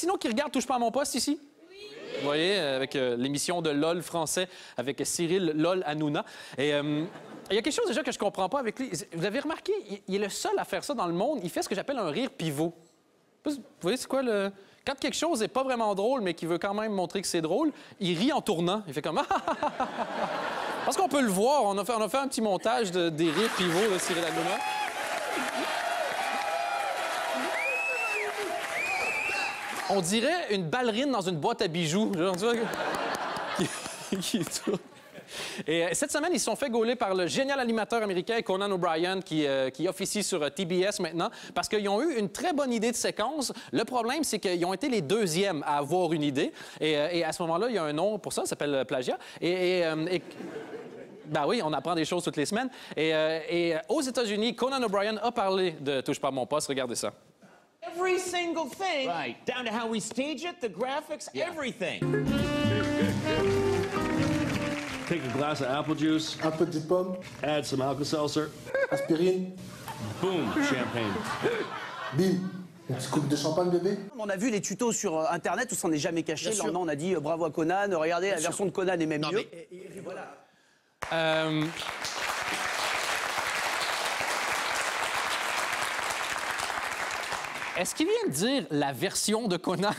sinon qui regarde Touche pas à mon poste ici? Vous voyez, avec l'émission de LOL français avec Cyril LOL Hanouna. Et il y a quelque chose déjà que je comprends pas avec lui. Vous avez remarqué, il est le seul à faire ça dans le monde. Il fait ce que j'appelle un rire pivot. Vous voyez, c'est quoi le... Quand quelque chose n'est pas vraiment drôle, mais qui veut quand même montrer que c'est drôle, il rit en tournant. Il fait comme... Parce qu'on peut le voir. On a fait un petit montage des rires pivots de Cyril Hanouna. On dirait une ballerine dans une boîte à bijoux. Genre, tu vois, qui tourne. Et cette semaine, ils se sont fait gauler par le génial animateur américain Conan O'Brien qui officie sur TBS maintenant parce qu'ils ont eu une très bonne idée de séquence. Le problème, c'est qu'ils ont été les deuxièmes à avoir une idée. Et à ce moment-là, il y a un nom pour ça, ça s'appelle plagiat. Ben oui, on apprend des choses toutes les semaines. Et aux États-Unis, Conan O'Brien a parlé de Touche pas à mon poste. Regardez ça. Every single thing, right, down to how we stage it, the graphics, everything. Take a glass of apple juice. Un peu de pomme. Add some Alka-Seltzer. Aspirine. Boom, champagne. Bim. Une petite coupe de champagne, bébé. On a vu les tutos sur Internet où ça n'est jamais caché. Le lendemain, on a dit bravo à Conan. Regardez, la version de Conan est même mieux. Et voilà. Est-ce qu'il vient de dire la version de Conan?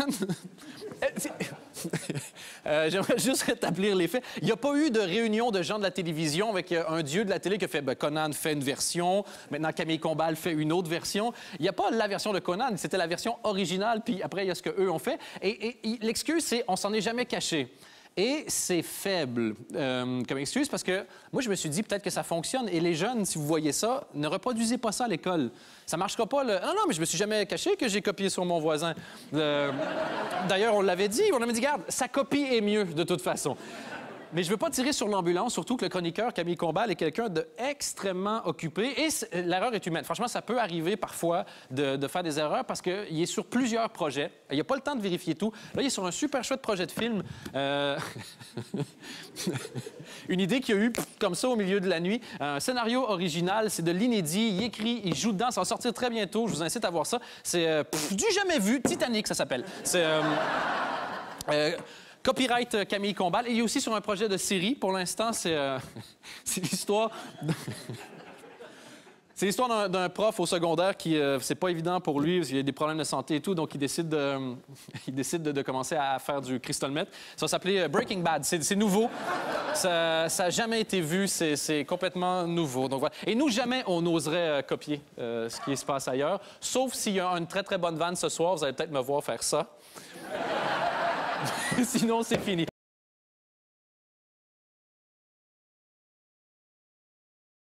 J'aimerais juste rétablir les faits. Il n'y a pas eu de réunion de gens de la télévision avec un dieu de la télé qui a fait Conan fait une version, maintenant Camille Combal fait une autre version. Il n'y a pas la version de Conan, c'était la version originale, puis après, il y a ce qu'eux ont fait. Et l'excuse, c'est on s'en est jamais caché. Et c'est faible comme excuse parce que moi, je me suis dit peut-être que ça fonctionne. Et les jeunes, si vous voyez ça, ne reproduisez pas ça à l'école. Ça marchera pas. Non, mais je me suis jamais caché que j'ai copié sur mon voisin. D'ailleurs, on l'avait dit. On avait dit, regarde, sa copie est mieux de toute façon. Mais je veux pas tirer sur l'ambulance, surtout que le chroniqueur Camille Combal est quelqu'un d'extrêmement occupé. Et l'erreur est humaine. Franchement, ça peut arriver parfois de faire des erreurs parce qu'il est sur plusieurs projets. Il n'a pas le temps de vérifier tout. Là, il est sur un super chouette projet de film. Une idée qu'il y a eu comme ça au milieu de la nuit. Un scénario original, c'est de l'inédit. Il écrit, il joue dedans. Ça va sortir très bientôt. Je vous incite à voir ça. C'est du jamais vu. Titanic, ça s'appelle. C'est... Copyright Camille Combal. Et il est aussi sur un projet de série. Pour l'instant, c'est l'histoire... C'est l'histoire d'un prof au secondaire qui, c'est pas évident pour lui, parce qu'il a des problèmes de santé et tout, donc il décide de commencer à faire du crystal meth. Ça va s'appeler Breaking Bad. C'est nouveau. Ça n'a jamais été vu. C'est complètement nouveau. Donc, voilà. Et nous, jamais on oserait copier ce qui se passe ailleurs, sauf s'il y a une très, très bonne vanne ce soir. Vous allez peut-être me voir faire ça. Sinon, c'est fini.